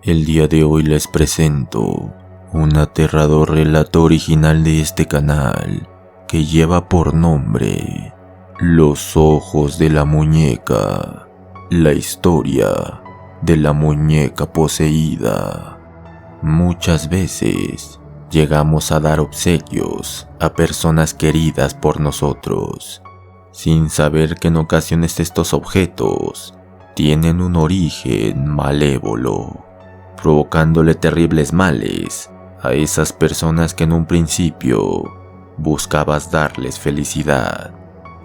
El día de hoy les presento un aterrador relato original de este canal que lleva por nombre Los ojos de la muñeca, la historia de la muñeca poseída. Muchas veces llegamos a dar obsequios a personas queridas por nosotros, sin saber que en ocasiones estos objetos tienen un origen malévolo, provocándole terribles males a esas personas que en un principio buscabas darles felicidad.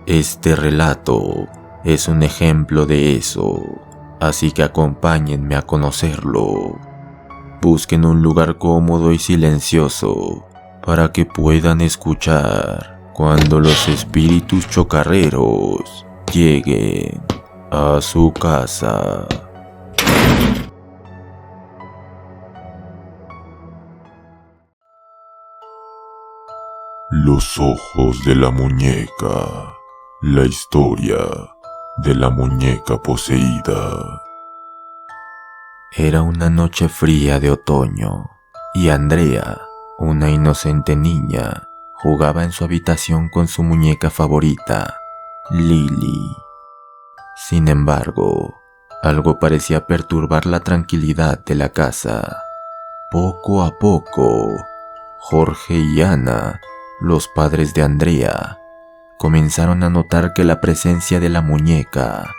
Este relato es un ejemplo de eso, así que acompáñenme a conocerlo. Busquen un lugar cómodo y silencioso para que puedan escuchar cuando los espíritus chocarreros lleguen a su casa. Los ojos de la muñeca, la historia de la muñeca poseída. Era una noche fría de otoño y Andrea, una inocente niña, jugaba en su habitación con su muñeca favorita, Lily. Sin embargo, algo parecía perturbar la tranquilidad de la casa. Poco a poco, Jorge y Ana, los padres de Andrea, comenzaron a notar que la presencia de la muñeca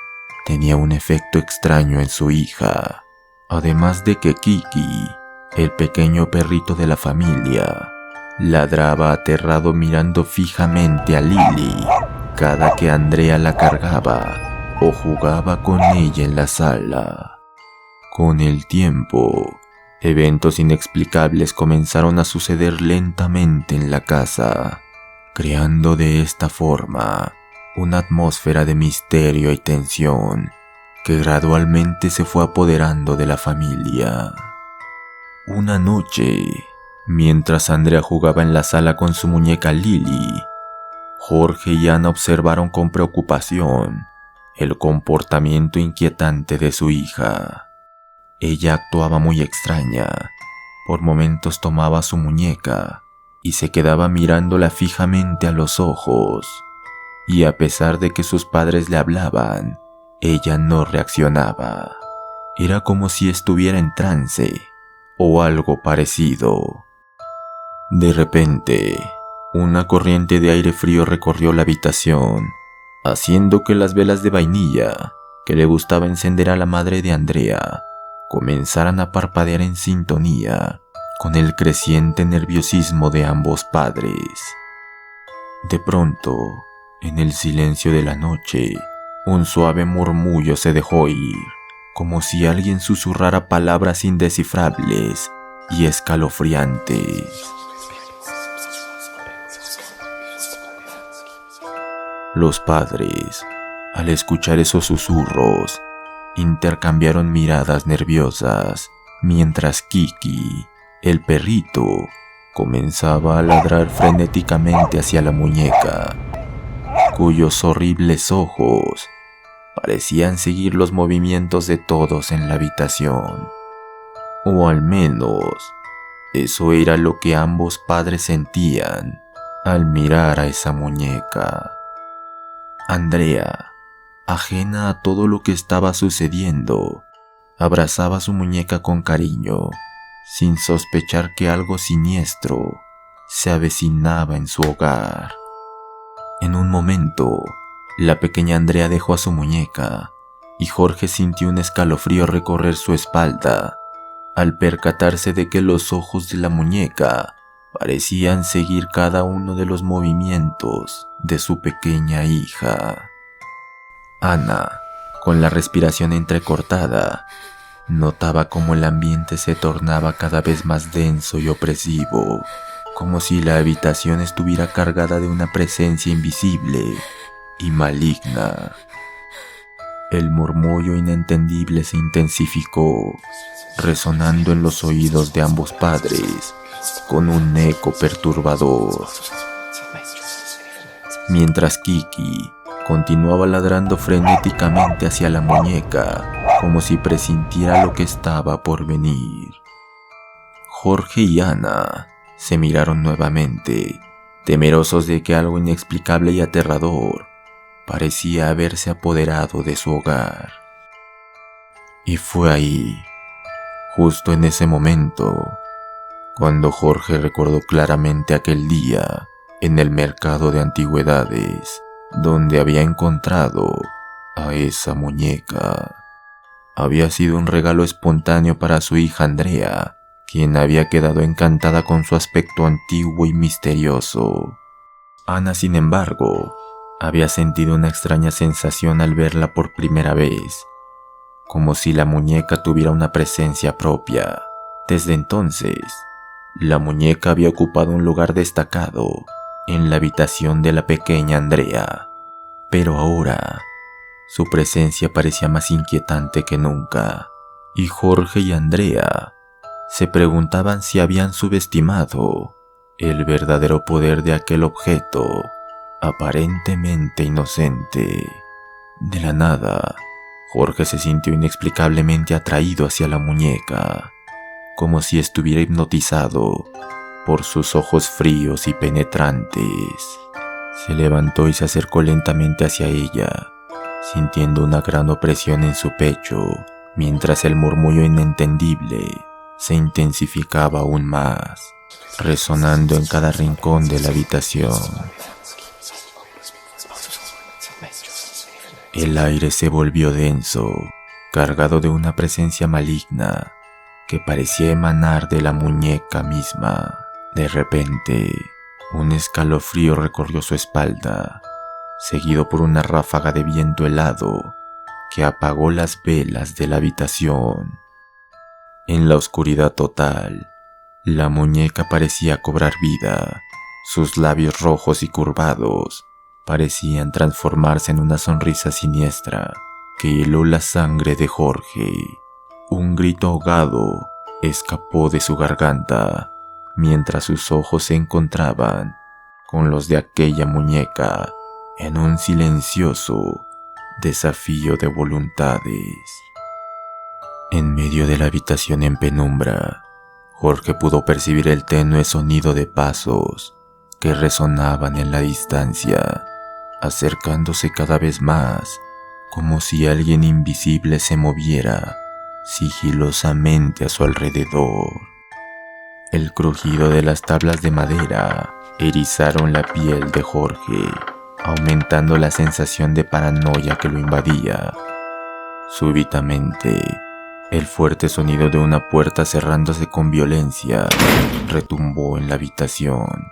tenía un efecto extraño en su hija, además de que Kiki, el pequeño perrito de la familia, ladraba aterrado mirando fijamente a Lily cada que Andrea la cargaba o jugaba con ella en la sala. Con el tiempo, eventos inexplicables comenzaron a suceder lentamente en la casa, creando de esta forma una atmósfera de misterio y tensión que gradualmente se fue apoderando de la familia. Una noche, mientras Andrea jugaba en la sala con su muñeca Lily, Jorge y Ana observaron con preocupación el comportamiento inquietante de su hija. Ella actuaba muy extraña. Por momentos tomaba su muñeca y se quedaba mirándola fijamente a los ojos. Y a pesar de que sus padres le hablaban, ella no reaccionaba. Era como si estuviera en trance o algo parecido. De repente, una corriente de aire frío recorrió la habitación, haciendo que las velas de vainilla que le gustaba encender a la madre de Andrea comenzaran a parpadear en sintonía con el creciente nerviosismo de ambos padres. De pronto, en el silencio de la noche, un suave murmullo se dejó oír, como si alguien susurrara palabras indescifrables y escalofriantes. Los padres, al escuchar esos susurros, intercambiaron miradas nerviosas, mientras Kiki, el perrito, comenzaba a ladrar frenéticamente hacia la muñeca, cuyos horribles ojos parecían seguir los movimientos de todos en la habitación. O al menos, eso era lo que ambos padres sentían al mirar a esa muñeca. Andrea, ajena a todo lo que estaba sucediendo, abrazaba a su muñeca con cariño, sin sospechar que algo siniestro se avecinaba en su hogar. En un momento, la pequeña Andrea dejó a su muñeca y Jorge sintió un escalofrío recorrer su espalda al percatarse de que los ojos de la muñeca parecían seguir cada uno de los movimientos de su pequeña hija. Ana, con la respiración entrecortada, notaba cómo el ambiente se tornaba cada vez más denso y opresivo, como si la habitación estuviera cargada de una presencia invisible y maligna. El murmullo inentendible se intensificó, resonando en los oídos de ambos padres con un eco perturbador. Mientras Kiki, continuaba ladrando frenéticamente hacia la muñeca, como si presintiera lo que estaba por venir. Jorge y Ana se miraron nuevamente, temerosos de que algo inexplicable y aterrador parecía haberse apoderado de su hogar. Y fue ahí, justo en ese momento, cuando Jorge recordó claramente aquel día en el mercado de antigüedades, donde había encontrado a esa muñeca. Había sido un regalo espontáneo para su hija Andrea, quien había quedado encantada con su aspecto antiguo y misterioso. Ana, sin embargo, había sentido una extraña sensación al verla por primera vez, como si la muñeca tuviera una presencia propia. Desde entonces, la muñeca había ocupado un lugar destacado en la habitación de la pequeña Andrea, pero ahora su presencia parecía más inquietante que nunca, y Jorge y Andrea se preguntaban si habían subestimado el verdadero poder de aquel objeto aparentemente inocente. De la nada, Jorge se sintió inexplicablemente atraído hacia la muñeca, como si estuviera hipnotizado por sus ojos fríos y penetrantes. Se levantó y se acercó lentamente hacia ella, sintiendo una gran opresión en su pecho, mientras el murmullo inentendible se intensificaba aún más, resonando en cada rincón de la habitación. El aire se volvió denso, cargado de una presencia maligna que parecía emanar de la muñeca misma. De repente, un escalofrío recorrió su espalda, seguido por una ráfaga de viento helado que apagó las velas de la habitación. En la oscuridad total, la muñeca parecía cobrar vida. Sus labios rojos y curvados parecían transformarse en una sonrisa siniestra que heló la sangre de Jorge. Un grito ahogado escapó de su garganta mientras sus ojos se encontraban con los de aquella muñeca en un silencioso desafío de voluntades. En medio de la habitación en penumbra, Jorge pudo percibir el tenue sonido de pasos que resonaban en la distancia, acercándose cada vez más, como si alguien invisible se moviera sigilosamente a su alrededor. El crujido de las tablas de madera erizaron la piel de Jorge, aumentando la sensación de paranoia que lo invadía. Súbitamente, el fuerte sonido de una puerta cerrándose con violencia retumbó en la habitación,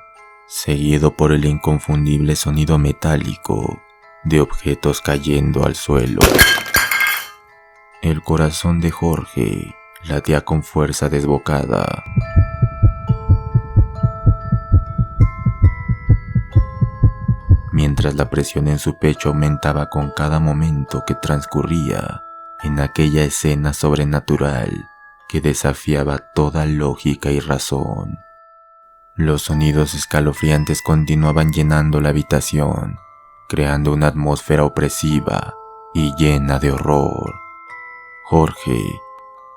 seguido por el inconfundible sonido metálico de objetos cayendo al suelo. El corazón de Jorge latía con fuerza desbocada. Mientras la presión en su pecho aumentaba con cada momento que transcurría en aquella escena sobrenatural que desafiaba toda lógica y razón. Los sonidos escalofriantes continuaban llenando la habitación, creando una atmósfera opresiva y llena de horror. Jorge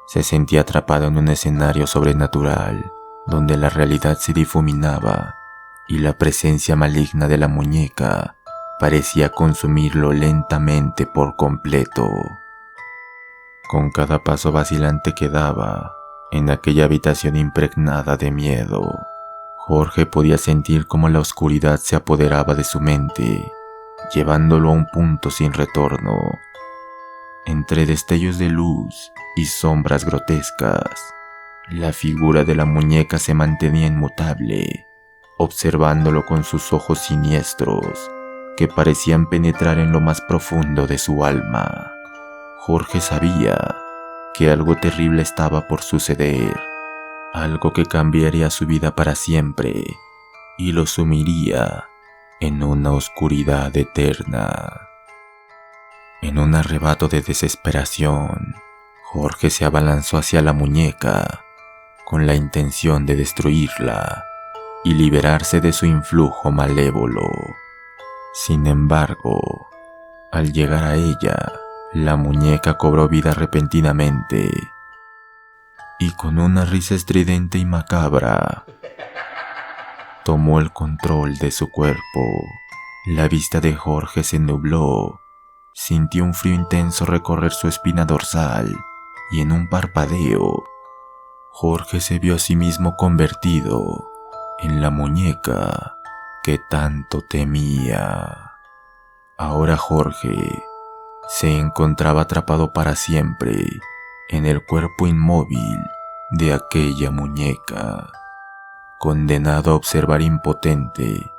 se sentía atrapado en un escenario sobrenatural, donde la realidad se difuminaba y la presencia maligna de la muñeca parecía consumirlo lentamente por completo. Con cada paso vacilante que daba en aquella habitación impregnada de miedo, Jorge podía sentir cómo la oscuridad se apoderaba de su mente, llevándolo a un punto sin retorno. Entre destellos de luz y sombras grotescas, la figura de la muñeca se mantenía inmutable, observándolo con sus ojos siniestros que parecían penetrar en lo más profundo de su alma. Jorge sabía que algo terrible estaba por suceder, algo que cambiaría su vida para siempre y lo sumiría en una oscuridad eterna. En un arrebato de desesperación, Jorge se abalanzó hacia la muñeca con la intención de destruirla y liberarse de su influjo malévolo. Sin embargo, Al llegar a ella, la muñeca cobró vida repentinamente y con una risa estridente y macabra, tomó el control de su cuerpo. La vista de Jorge se nubló, sintió un frío intenso recorrer su espina dorsal y en un parpadeo, Jorge se vio a sí mismo convertido en la muñeca que tanto temía. Ahora Jorge se encontraba atrapado para siempre en el cuerpo inmóvil de aquella muñeca, condenado a observar impotente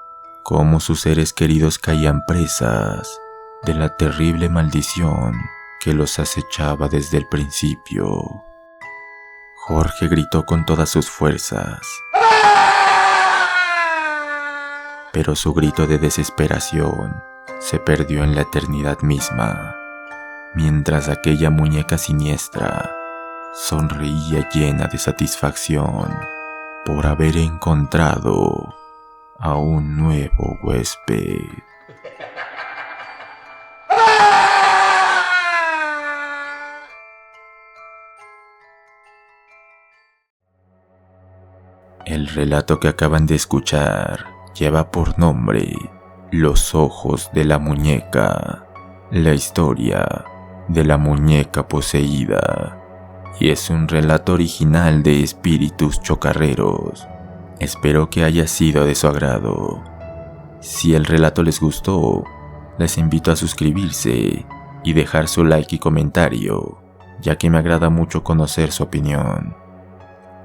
cómo sus seres queridos caían presas de la terrible maldición que los acechaba desde el principio. Jorge gritó con todas sus fuerzas, pero su grito de desesperación se perdió en la eternidad misma, mientras aquella muñeca siniestra sonreía llena de satisfacción por haber encontrado a un nuevo huésped. El relato que acaban de escuchar lleva por nombre Los ojos de la muñeca, la historia de la muñeca poseída, y es un relato original de Espíritus Chocarreros. Espero que haya sido de su agrado. Si el relato les gustó, les invito a suscribirse y dejar su like y comentario, ya que me agrada mucho conocer su opinión.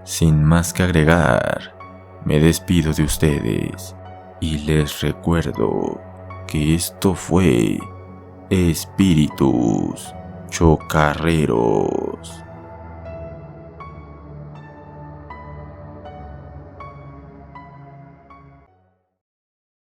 Sin más que agregar, me despido de ustedes y les recuerdo que esto fue Espíritus Chocarreros.